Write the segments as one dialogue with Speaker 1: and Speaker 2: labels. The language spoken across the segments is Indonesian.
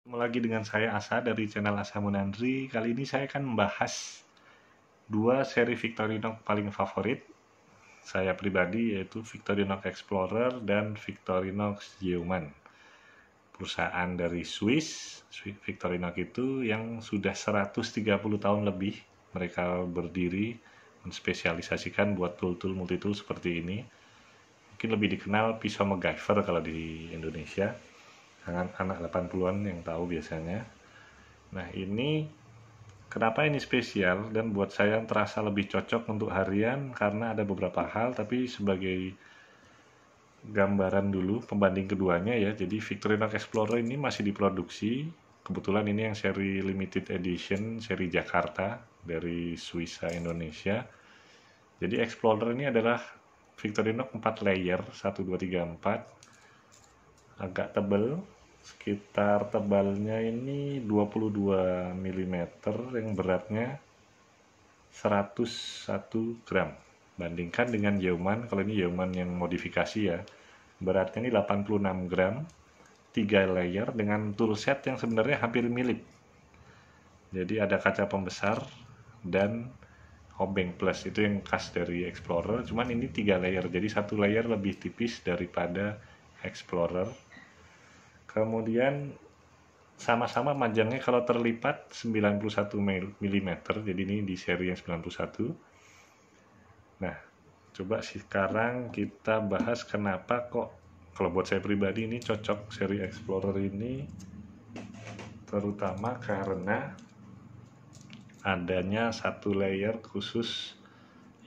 Speaker 1: Ketemu lagi dengan saya Asa dari channel Asa Munandri. Kali ini saya akan membahas dua seri Victorinox paling favorit saya pribadi, yaitu Victorinox Explorer dan Victorinox Yeoman. Perusahaan dari Swiss, Victorinox itu yang sudah 130 tahun lebih mereka berdiri, menspesialisasikan buat tool-tool multitool seperti ini. Mungkin lebih dikenal pisau MacGyver kalau di Indonesia. Anak 80-an yang tahu biasanya. Nah, ini kenapa ini spesial dan buat saya terasa lebih cocok untuk harian karena ada beberapa hal, tapi sebagai gambaran dulu pembanding keduanya ya. Jadi Victorinox Explorer ini masih diproduksi. Kebetulan ini yang seri limited edition, seri Jakarta dari Swiss Indonesia. Jadi Explorer ini adalah Victorinox 4 layer, 1 2 3 4. Agak tebal, sekitar tebalnya ini 22 mm, yang beratnya 101 gram. Bandingkan dengan Yeoman, kalau ini Yeoman yang modifikasi ya, beratnya ini 86 gram, 3 layer dengan toolset yang sebenarnya hampir mirip. Jadi ada kaca pembesar dan obeng plus, itu yang khas dari Explorer, cuman ini 3 layer, jadi 1 layer lebih tipis daripada Explorer. Kemudian sama-sama panjangnya kalau terlipat 91 mm, jadi ini di seri yang 91. Nah, coba sekarang kita bahas kenapa kok kalau buat saya pribadi ini cocok seri Explorer ini, terutama karena adanya 1 layer khusus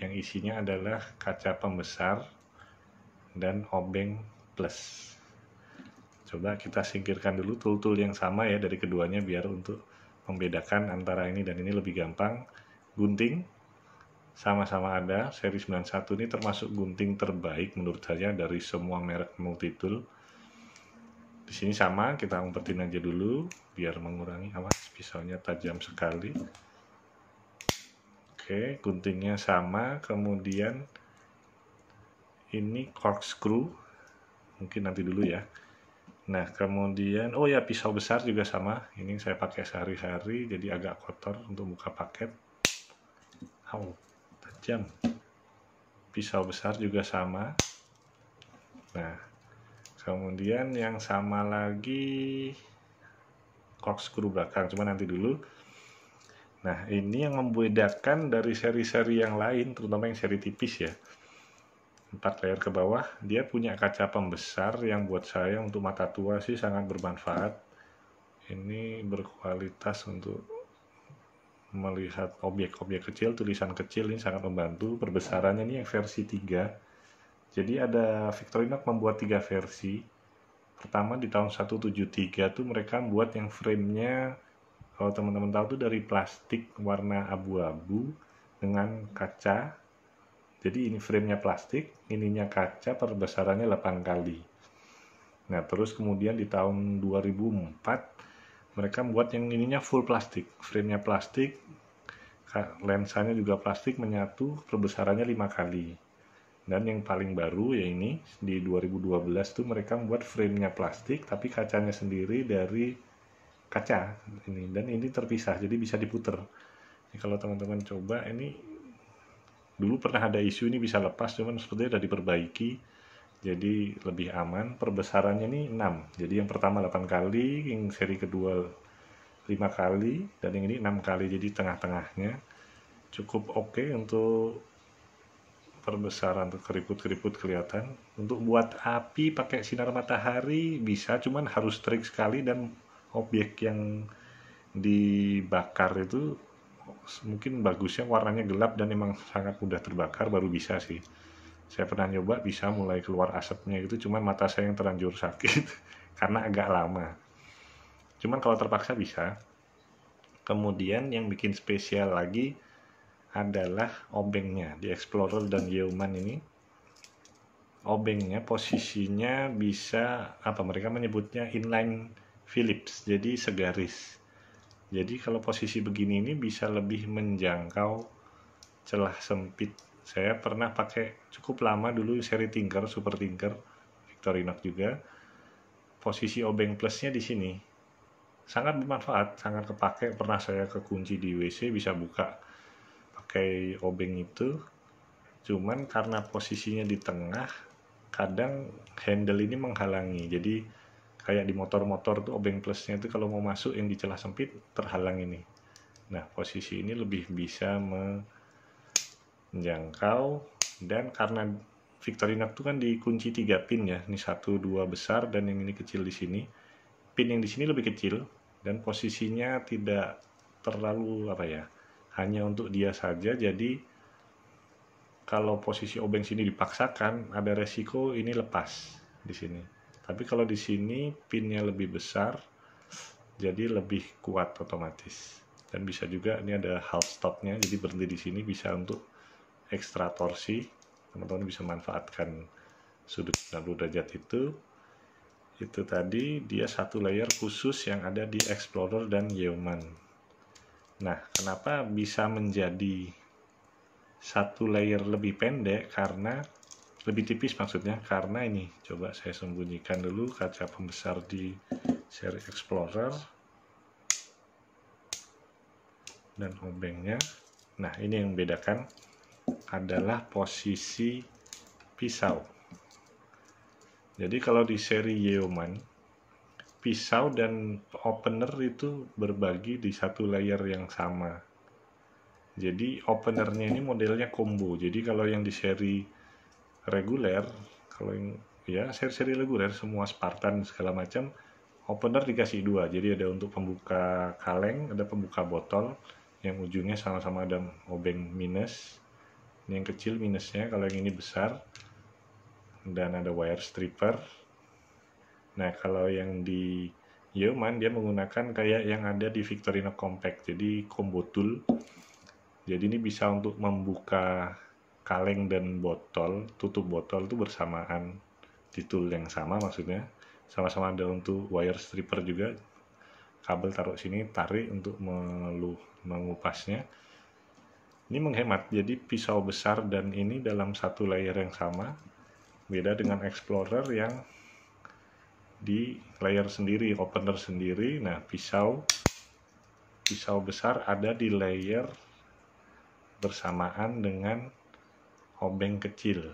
Speaker 1: yang isinya adalah kaca pembesar dan obeng plus. Coba kita singkirkan dulu tool-tool yang sama ya dari keduanya biar untuk membedakan antara ini dan ini lebih gampang. Gunting sama-sama ada, seri 91 ini termasuk gunting terbaik menurut saya dari semua merek multitool. Di sini sama, kita umpetin aja dulu biar mengurangi, awas pisaunya tajam sekali. Oke, guntingnya sama, kemudian ini corkscrew, mungkin nanti dulu ya. Nah, kemudian, oh ya, pisau besar juga sama. Ini saya pakai sehari-hari, jadi agak kotor untuk buka paket. Tajam. Pisau besar juga sama. Nah, kemudian yang sama lagi corkscrew belakang, cuma nanti dulu. Nah, ini yang membedakan dari seri-seri yang lain, terutama yang seri tipis ya. 4 layer ke bawah, dia punya kaca pembesar yang buat saya untuk mata tua sih sangat bermanfaat. Ini berkualitas untuk melihat objek-objek kecil, tulisan kecil, ini sangat membantu. Perbesarannya ini yang versi 3. Jadi ada Victorinox membuat 3 versi. Pertama di tahun 173 tuh mereka membuat yang framenya, kalau teman-teman tahu tuh dari plastik warna abu-abu dengan kaca. Jadi ini framenya plastik, ininya kaca, perbesarannya 8 kali. Nah, terus kemudian di tahun 2004 mereka membuat yang ininya full plastik, framenya plastik, lensanya juga plastik menyatu, perbesarannya 5 kali. Dan yang paling baru ya ini di 2012 tuh mereka membuat framenya plastik tapi kacanya sendiri dari kaca ini, dan ini terpisah jadi bisa diputer. Jadi kalau teman-teman coba, ini dulu pernah ada isu ini bisa lepas, cuman sepertinya udah diperbaiki jadi lebih aman. Perbesarannya ini 6, jadi yang pertama 8 kali, yang seri kedua 5 kali, dan yang ini 6 kali, jadi tengah-tengahnya cukup oke untuk perbesaran, untuk keriput-keriput kelihatan. Untuk buat api pakai sinar matahari bisa, cuman harus trik sekali, dan objek yang dibakar itu mungkin bagusnya warnanya gelap dan emang sangat mudah terbakar, baru bisa sih. Saya pernah nyoba bisa mulai keluar asapnya itu, cuman mata saya yang terlanjur sakit karena agak lama. Cuman kalau terpaksa bisa. Kemudian yang bikin spesial lagi adalah obengnya di Explorer dan Yeoman ini. Obengnya posisinya bisa, apa mereka menyebutnya inline Phillips, jadi segaris. Jadi kalau posisi begini ini bisa lebih menjangkau celah sempit. Saya pernah pakai cukup lama dulu seri Tinker, Super Tinker, Victorinox juga. Posisi obeng plusnya di sini. sangat bermanfaat, sangat kepake. Pernah saya kekunci di WC bisa buka pakai obeng itu, cuman karena posisinya di tengah kadang handle ini menghalangi, jadi kayak di motor-motor tuh obeng plusnya itu kalau mau masuk yang di celah sempit terhalang ini. Nah, posisi ini lebih bisa menjangkau, dan karena Victorinox itu kan dikunci 3 pin ya, ini 1, 2 besar dan yang ini kecil di sini. Pin yang di sini lebih kecil dan posisinya tidak terlalu hanya untuk dia saja. Jadi kalau posisi obeng sini dipaksakan, ada resiko ini lepas di sini. Tapi kalau di sini pinnya lebih besar, jadi lebih kuat otomatis. Dan bisa juga ini ada half stopnya, jadi berhenti di sini bisa untuk ekstra torsi. Teman-teman bisa manfaatkan sudut 90 derajat itu. Itu tadi dia satu layer khusus yang ada di Explorer dan Yeoman. Nah, kenapa bisa menjadi satu layer lebih pendek? Karena lebih tipis maksudnya, karena ini coba saya sembunyikan dulu kaca pembesar di seri Explorer dan obengnya. Nah, ini yang membedakan adalah posisi pisau. Jadi kalau di seri Yeoman, pisau dan opener itu berbagi di satu layer yang sama. Jadi openernya ini modelnya combo. Jadi kalau yang di seri reguler, kalau yang ya seri reguler semua Spartan segala macam, opener dikasih 2. Jadi ada untuk pembuka kaleng, ada pembuka botol yang ujungnya sama-sama ada obeng minus. Ini yang kecil minusnya, kalau yang ini besar, dan ada wire stripper. Nah, kalau yang di Yeoman dia menggunakan kayak yang ada di Victorinox Compact, jadi combo tool. Jadi ini bisa untuk membuka kaleng dan botol, tutup botol itu bersamaan di tool yang sama, maksudnya sama-sama ada untuk wire stripper juga. Kabel taruh sini, tarik untuk mengupasnya. Ini menghemat, jadi pisau besar dan ini dalam satu layer yang sama. Beda dengan Explorer yang di layer sendiri, opener sendiri. Nah, pisau besar ada di layer bersamaan dengan obeng kecil.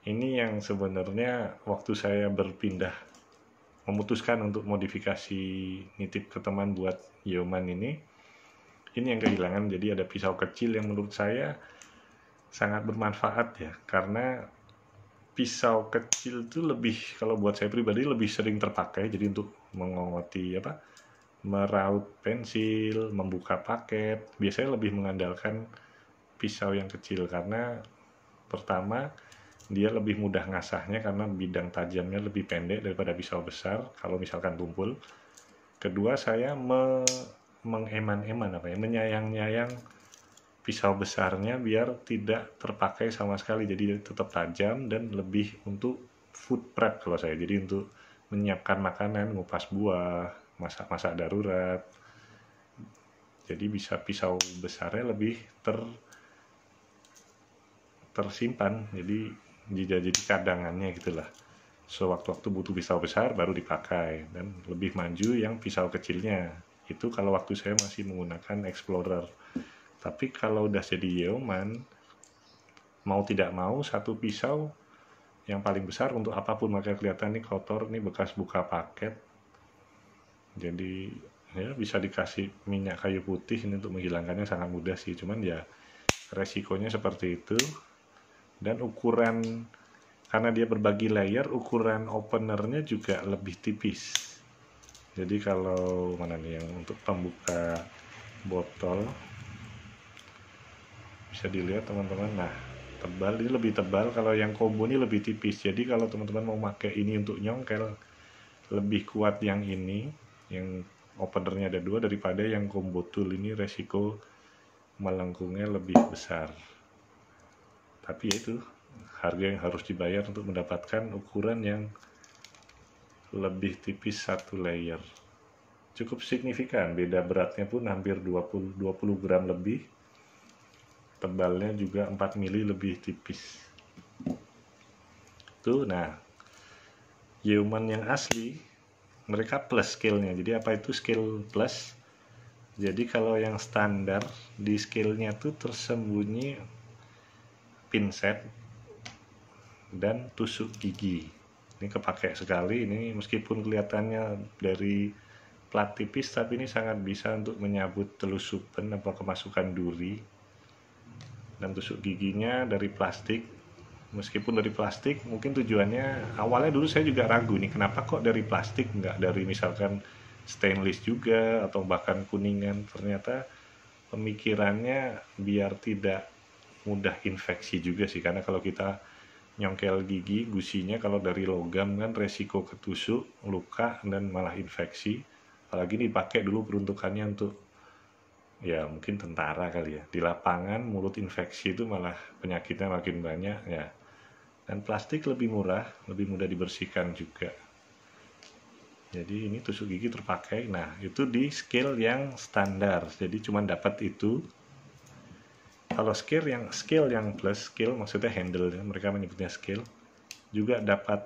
Speaker 1: Ini yang sebenarnya waktu saya memutuskan untuk modifikasi nitip ke teman buat Yeoman ini yang kehilangan. Jadi ada pisau kecil yang menurut saya sangat bermanfaat ya, karena pisau kecil itu lebih, kalau buat saya pribadi lebih sering terpakai. Jadi untuk mengongoti meraut pensil, membuka paket, biasanya lebih mengandalkan pisau yang kecil karena pertama dia lebih mudah ngasahnya karena bidang tajamnya lebih pendek daripada pisau besar kalau misalkan tumpul. Kedua, saya menyayang-nyayang pisau besarnya biar tidak terpakai sama sekali, jadi tetap tajam dan lebih untuk food prep kalau saya. Jadi untuk menyiapkan makanan, ngupas buah, masak-masak darurat. Jadi bisa pisau besarnya lebih tersimpan, jadi cadangannya gitulah. Sewaktu-waktu butuh pisau besar baru dipakai, dan lebih maju yang pisau kecilnya. Itu kalau waktu saya masih menggunakan Explorer. Tapi kalau udah jadi Yeoman, mau tidak mau satu pisau yang paling besar untuk apapun, maka kelihatan nih kotor, nih bekas buka paket. Jadi ya bisa dikasih minyak kayu putih ini untuk menghilangkannya, sangat mudah sih, cuman ya resikonya seperti itu. Dan ukuran, karena dia berbagi layer, ukuran openernya juga lebih tipis. Jadi kalau mana nih yang untuk pembuka botol, bisa dilihat teman-teman. Nah, tebal, ini lebih tebal. Kalau yang combo ini lebih tipis. Jadi kalau teman-teman mau pakai ini untuk nyongkel, lebih kuat yang ini, yang openernya ada 2 daripada yang combo tool ini. Resiko melengkungnya lebih besar. Tapi ya itu harga yang harus dibayar untuk mendapatkan ukuran yang lebih tipis satu layer. Cukup signifikan, beda beratnya pun hampir 20 gram lebih. Tebalnya juga 4 mili lebih tipis. Tuh, nah, Yeoman yang asli mereka plus skillnya. Jadi apa itu skill plus? Jadi kalau yang standar di skillnya tuh tersembunyi pinset dan tusuk gigi. Ini kepake sekali, ini meskipun kelihatannya dari plat tipis, tapi ini sangat bisa untuk menyabut telusupan atau kemasukan duri. Dan tusuk giginya dari plastik. Meskipun dari plastik, mungkin tujuannya awalnya dulu saya juga ragu nih, kenapa kok dari plastik, nggak dari misalkan stainless juga atau bahkan kuningan. Ternyata pemikirannya biar tidak mudah infeksi juga sih, karena kalau kita nyongkel gigi, gusinya kalau dari logam kan resiko ketusuk, luka, dan malah infeksi. Apalagi dipakai dulu peruntukannya untuk ya mungkin tentara kali ya. Di lapangan mulut infeksi itu malah penyakitnya makin banyak ya. Dan plastik lebih murah, lebih mudah dibersihkan juga. Jadi ini tusuk gigi terpakai. Nah, itu di skill yang standar. Jadi cuma dapat itu. Kalau skill yang plus, skill maksudnya handle, mereka menyebutnya skill, juga dapat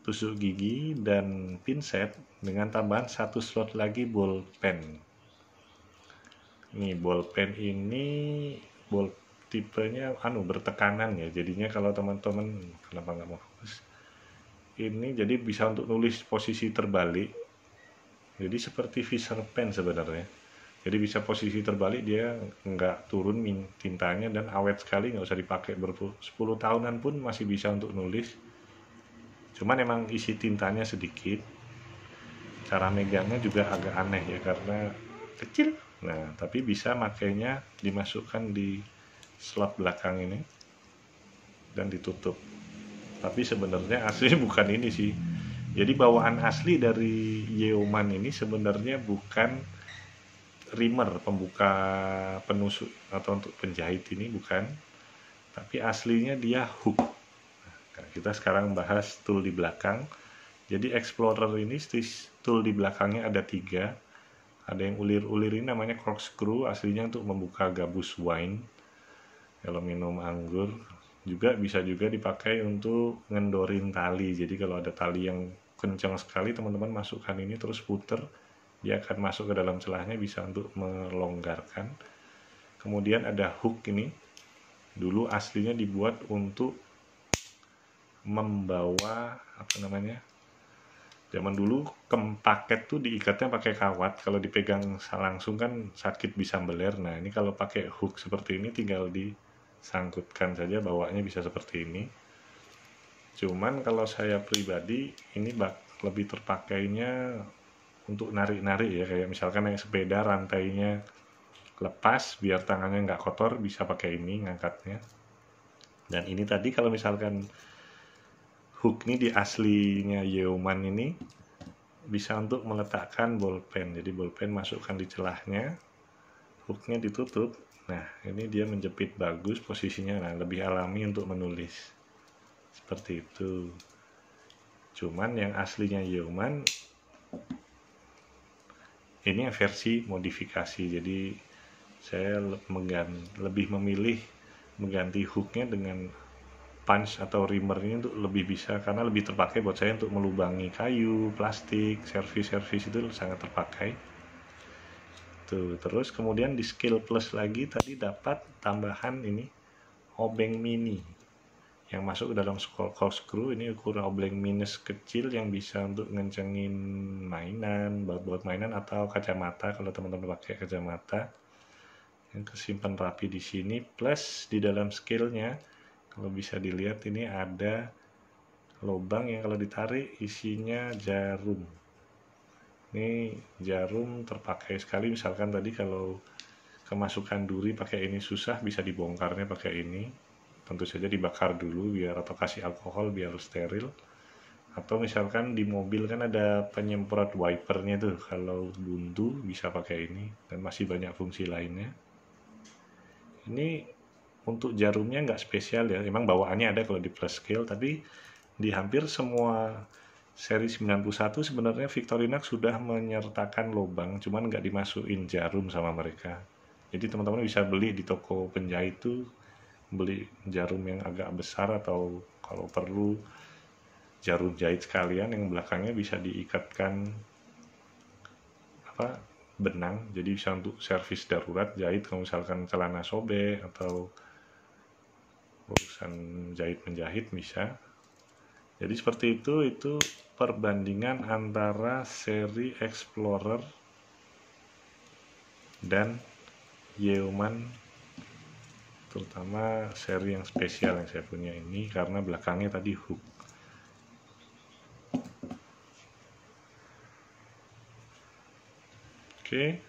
Speaker 1: tusuk gigi dan pinset dengan tambahan 1 slot lagi bolpen. Nih bolpen ini tipenya bertekanan ya, jadinya kalau teman-teman kenapa nggak mau fokus, ini jadi bisa untuk nulis posisi terbalik, jadi seperti Fisher pen sebenarnya. Jadi bisa posisi terbalik, dia nggak turun tintanya dan awet sekali, nggak usah dipakai 10 tahunan pun masih bisa untuk nulis. Cuman emang isi tintanya sedikit. Cara megangnya juga agak aneh ya karena kecil. Nah, tapi bisa makainya dimasukkan di slot belakang ini dan ditutup. Tapi sebenarnya asli bukan ini sih. Jadi bawaan asli dari Yeoman ini sebenarnya bukan rimmer, pembuka penusuk atau untuk penjahit, ini bukan, tapi aslinya dia hook. Nah, kita sekarang bahas tool di belakang. Jadi Explorer ini tool di belakangnya ada 3. Ada yang ulir-ulir, ini namanya corkscrew, aslinya untuk membuka gabus wine kalau minum anggur. Juga bisa juga dipakai untuk ngendorin tali. Jadi kalau ada tali yang kencang sekali, teman-teman masukkan ini terus puter, dia akan masuk ke dalam celahnya, bisa untuk melonggarkan. Kemudian ada hook ini, dulu aslinya dibuat untuk membawa zaman dulu paket tuh diikatnya pakai kawat, kalau dipegang langsung kan sakit, bisa beler. Nah ini kalau pakai hook seperti ini tinggal disangkutkan saja, bawanya bisa seperti ini. Cuman kalau saya pribadi ini lebih terpakainya untuk narik-narik ya, kayak misalkan naik sepeda rantainya lepas biar tangannya nggak kotor, bisa pakai ini ngangkatnya. Dan ini tadi kalau misalkan hook ini di aslinya Yeoman ini bisa untuk meletakkan bolpen. Jadi bolpen masukkan di celahnya, hooknya ditutup. Nah ini dia menjepit bagus posisinya, nah lebih alami untuk menulis seperti itu. Cuman yang aslinya Yeoman ini versi modifikasi, jadi saya lebih memilih mengganti hooknya dengan punch atau rimmer ini untuk lebih bisa, karena lebih terpakai buat saya untuk melubangi kayu, plastik, servis itu sangat terpakai. Tuh, terus kemudian di skill plus lagi tadi dapat tambahan ini obeng mini yang masuk ke dalam corkscrew. Ini ukuran obeng minus kecil yang bisa untuk ngencengin mainan, buat mainan atau kacamata kalau teman-teman pakai kacamata, yang kesimpan rapi di sini. Plus di dalam skillnya kalau bisa dilihat ini ada lubang yang kalau ditarik isinya jarum. Ini jarum terpakai sekali, misalkan tadi kalau kemasukan duri pakai ini susah, bisa dibongkarnya pakai ini. Tentu saja dibakar dulu atau kasih alkohol biar steril. Atau misalkan di mobil kan ada penyemprot wipernya tuh, kalau buntu bisa pakai ini, dan masih banyak fungsi lainnya. Ini untuk jarumnya nggak spesial ya, emang bawaannya ada kalau di plus scale, tapi di hampir semua seri 91 sebenarnya Victorinox sudah menyertakan lubang, cuman nggak dimasukin jarum sama mereka. Jadi teman-teman bisa beli di toko penjahit tuh, beli jarum yang agak besar, atau kalau perlu jarum jahit sekalian, yang belakangnya bisa diikatkan benang, jadi bisa untuk servis darurat jahit kalau misalkan celana sobek atau urusan jahit menjahit bisa. Jadi seperti itu perbandingan antara seri Explorer dan Yeoman, terutama seri yang spesial yang saya punya ini karena belakangnya tadi hook. Oke,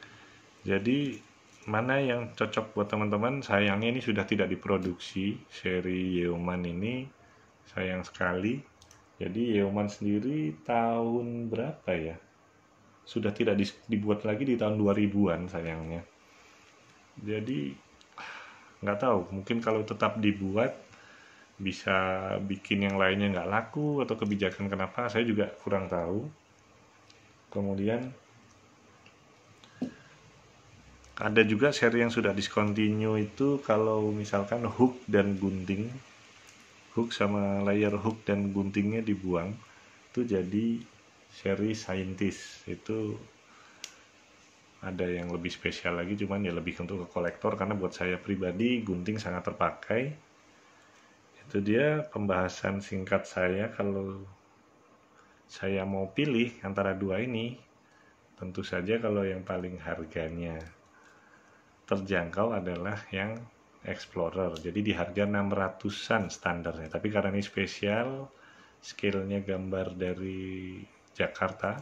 Speaker 1: jadi mana yang cocok buat teman-teman? Sayangnya ini sudah tidak diproduksi, seri Yeoman ini, sayang sekali. Jadi Yeoman sendiri tahun berapa ya? Sudah tidak dibuat lagi di tahun 2000-an sayangnya. Jadi nggak tahu, mungkin kalau tetap dibuat bisa bikin yang lainnya nggak laku atau kebijakan kenapa, saya juga kurang tahu. Kemudian ada juga seri yang sudah discontinue itu kalau misalkan hook dan gunting, hook sama layer hook dan guntingnya dibuang, itu jadi seri Scientist. Itu ada yang lebih spesial lagi, cuman ya lebih untuk ke kolektor, karena buat saya pribadi gunting sangat terpakai. Itu dia pembahasan singkat saya. Kalau saya mau pilih antara dua ini, tentu saja kalau yang paling harganya terjangkau adalah yang Explorer. Jadi di harga 600-an standarnya. Tapi karena ini spesial, scale-nya gambar dari Jakarta,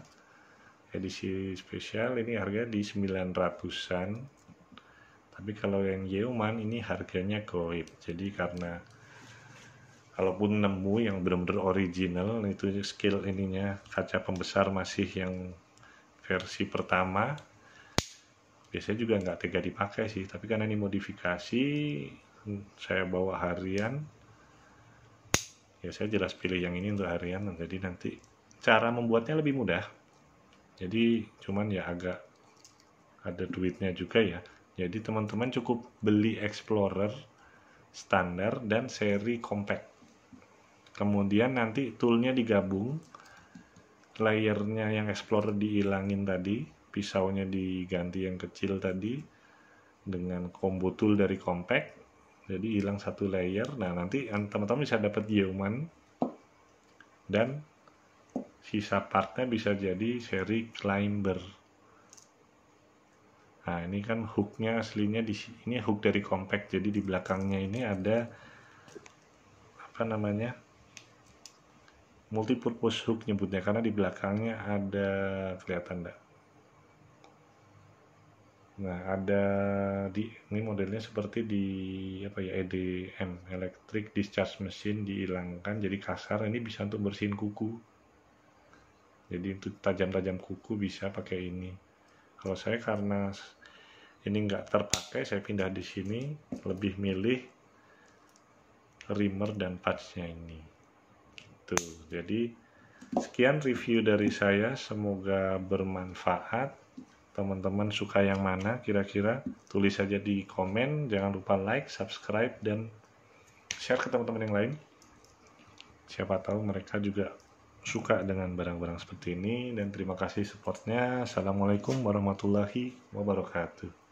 Speaker 1: edisi spesial, ini harga di 900-an. Tapi kalau yang Yeoman ini harganya goib. Jadi karena kalaupun nemu yang benar-benar original, itu scale ininya kaca pembesar masih yang versi pertama, biasanya juga nggak tega dipakai sih. Tapi karena ini modifikasi, saya bawa harian, ya saya jelas pilih yang ini untuk harian. Jadi nanti cara membuatnya lebih mudah. Jadi cuman ya agak ada duitnya juga ya. Jadi teman-teman cukup beli Explorer standar dan seri compact. Kemudian nanti toolnya digabung, layernya yang Explorer dihilangin tadi, pisaunya diganti yang kecil tadi dengan combo tool dari compact, jadi hilang satu layer. Nah nanti teman-teman bisa dapat Yeoman dan sisa partnya bisa jadi seri Climber. Nah ini kan hooknya aslinya di sini, hook dari compact, jadi di belakangnya ini ada apa namanya, multipurpose hook nyebutnya, karena di belakangnya ada, kelihatan enggak? Nah, ada ini modelnya seperti di apa ya, EDM, electric discharge machine, dihilangkan jadi kasar. Ini bisa untuk bersihin kuku. Jadi untuk tajam-tajam kuku bisa pakai ini. Kalau saya karena ini nggak terpakai, saya pindah di sini, lebih milih rimmer dan patchnya ini. Gitu. Jadi sekian review dari saya, semoga bermanfaat. Teman-teman suka yang mana kira-kira? Tulis saja di komen. Jangan lupa like, subscribe, dan share ke teman-teman yang lain. Siapa tahu mereka juga suka dengan barang-barang seperti ini. Dan terima kasih supportnya. Assalamualaikum warahmatullahi wabarakatuh.